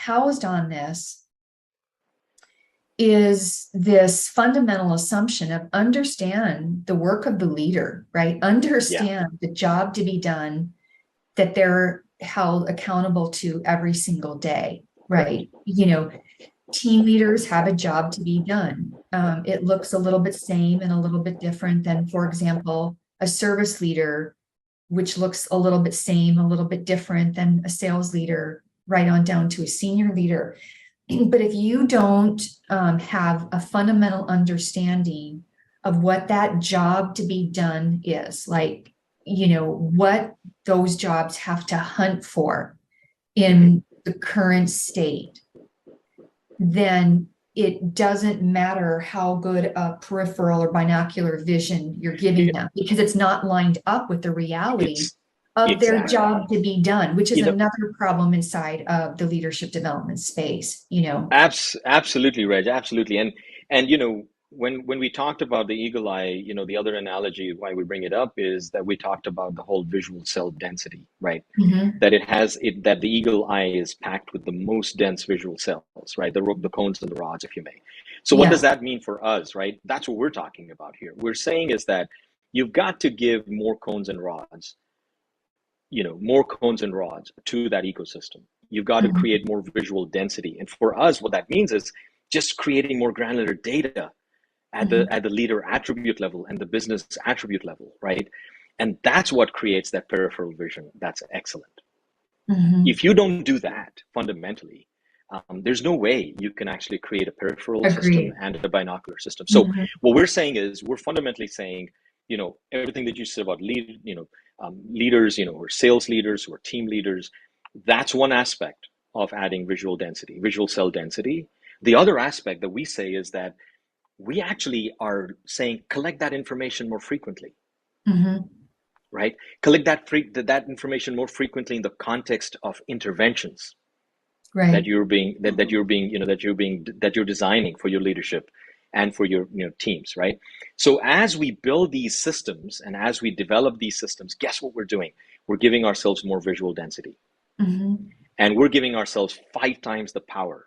housed on this is this fundamental assumption of understand the work of the leader, right? Understand the job to be done that they're held accountable to every single day, right? You know, team leaders have a job to be done. It looks a little bit same and a little bit different than, for example, a service leader, which looks a little bit same, a little bit different than a sales leader, right on down to a senior leader. But if you don't have a fundamental understanding of what that job to be done is, like, you know, what those jobs have to hunt for in the current state, then it doesn't matter how good a peripheral or binocular vision you're giving them, because it's not lined up with the reality of their job to be done, which is another problem inside of the leadership development space, you know. Absolutely, Reg, absolutely. And you know, when we talked about the eagle eye, you know, the other analogy why we bring it up is that we talked about the whole visual cell density, right? That the eagle eye is packed with the most dense visual cells, right? The cones and the rods, if you may. So what does that mean for us, right? That's what we're talking about here. We're saying is that you've got to give more cones and rods, you know, more cones and rods to that ecosystem. You've got to create more visual density. And for us, what that means is just creating more granular data at the leader attribute level and the business attribute level, right? And that's what creates that peripheral vision. That's excellent. If you don't do that fundamentally, there's no way you can actually create a peripheral system and a binocular system. So what we're saying is we're fundamentally saying, you know, everything that you said about leaders, you know, or sales leaders or team leaders, that's one aspect of adding visual density, visual cell density. The other aspect that we say is that we actually are saying collect that information more frequently, right? Collect that information more frequently in the context of interventions that you're designing for your leadership and for your teams, right? So as we build these systems and as we develop these systems, guess what we're doing? We're giving ourselves more visual density, and we're giving ourselves 5 times the power,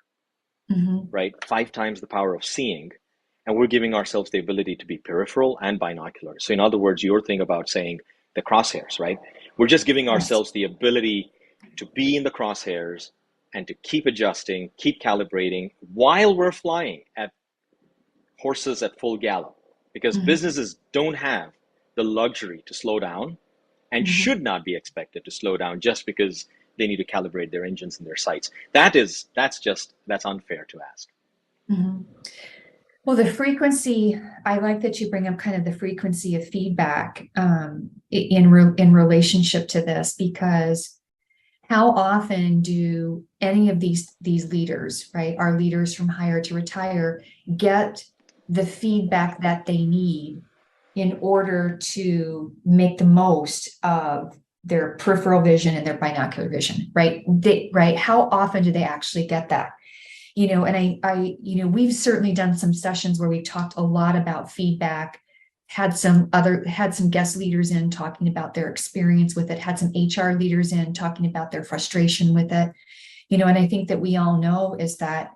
right? 5 times the power of seeing. And we're giving ourselves the ability to be peripheral and binocular. So in other words, your thing about saying the crosshairs, right? We're just giving ourselves the ability to be in the crosshairs and to keep adjusting, keep calibrating while we're flying at horses at full gallop. Because businesses don't have the luxury to slow down and should not be expected to slow down just because they need to calibrate their engines and their sights. That's unfair to ask. Well, the frequency, I like that you bring up kind of the frequency of feedback in relationship to this, because how often do any of these leaders, right, our leaders from hire to retire, get the feedback that they need in order to make the most of their peripheral vision and their binocular vision, right? How often do they actually get that? You know, and I, we've certainly done some sessions where we talked a lot about feedback, had some guest leaders in talking about their experience with it, had some HR leaders in talking about their frustration with it, you know, and I think that we all know is that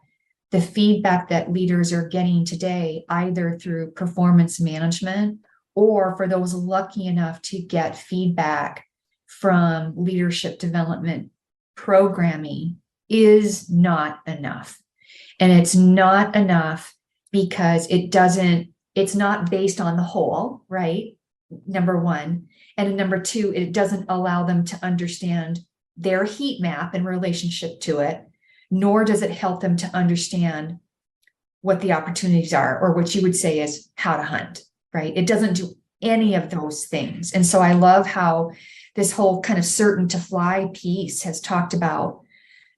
the feedback that leaders are getting today, either through performance management or for those lucky enough to get feedback from leadership development programming, is not enough. And it's not enough because it's not based on the whole, right? Number one. And number two, it doesn't allow them to understand their heat map in relationship to it, nor does it help them to understand what the opportunities are, or what you would say is how to hunt, right? It doesn't do any of those things. And so I love how this whole kind of certain to fly piece has talked about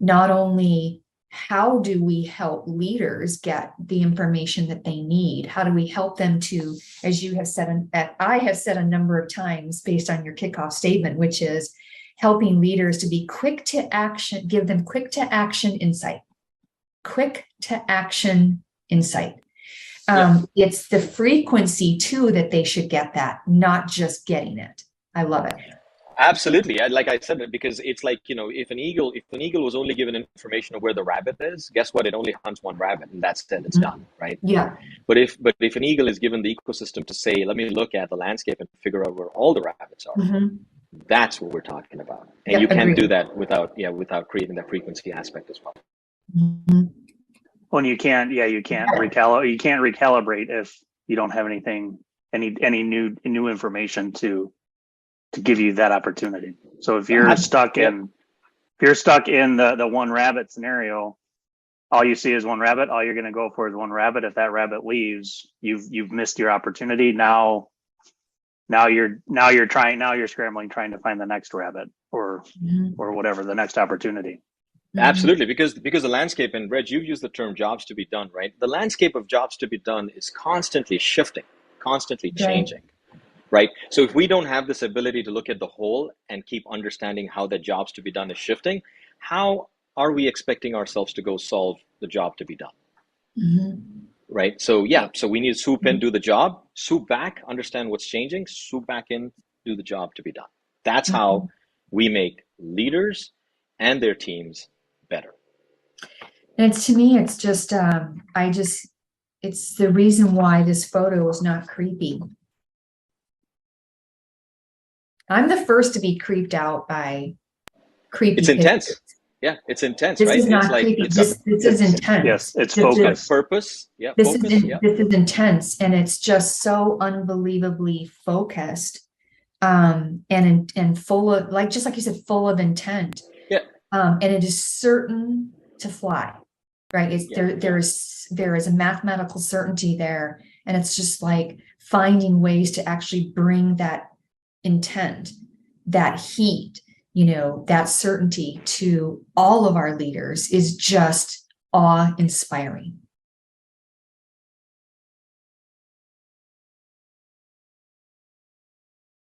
not only how do we help leaders get the information that they need, how do we help them to, as you have said, and I have said a number of times based on your kickoff statement, which is helping leaders to be quick to action, give them quick to action insight. It's the frequency too that they should get that, not just getting it. I love it. Absolutely. Like I said, because it's like, if an eagle was only given information of where the rabbit is, guess what? It only hunts one rabbit, and that's it. It's done, right? Yeah. But if an eagle is given the ecosystem to say, let me look at the landscape and figure out where all the rabbits are, that's what we're talking about. And Yep, you can't agreed. do that without creating that frequency aspect as well. When you can't recalibrate if you don't have any new information to give you that opportunity. So if you're stuck in the one rabbit scenario, all you see is one rabbit, all you're going to go for is one rabbit. If that rabbit leaves, you've missed your opportunity. Now you're scrambling trying to find the next rabbit or whatever, the next opportunity. Absolutely, because the landscape, and Reg, you've used the term jobs to be done, right? The landscape of jobs to be done is constantly shifting, constantly changing, right? So if we don't have this ability to look at the whole and keep understanding how the jobs to be done is shifting, how are we expecting ourselves to go solve the job to be done? Right? So so we need to swoop in, do the job, swoop back, understand what's changing, swoop back in, do the job to be done. That's how we make leaders and their teams better. And to me, it's just, it's the reason why this photo is not creepy. I'm the first to be creeped out by creepy. It's intense. Yeah, it's intense, this right? Is not it's like creepy. This is intense. Yes, it's focused. Purpose. Yeah, this focus. This is intense, and it's just so unbelievably focused, and full of, like, just like you said, full of intent. Yeah. And it is certain to fly, right? It's there is a mathematical certainty there, and it's just like finding ways to actually bring that intent, that heat, that certainty to all of our leaders is just awe-inspiring.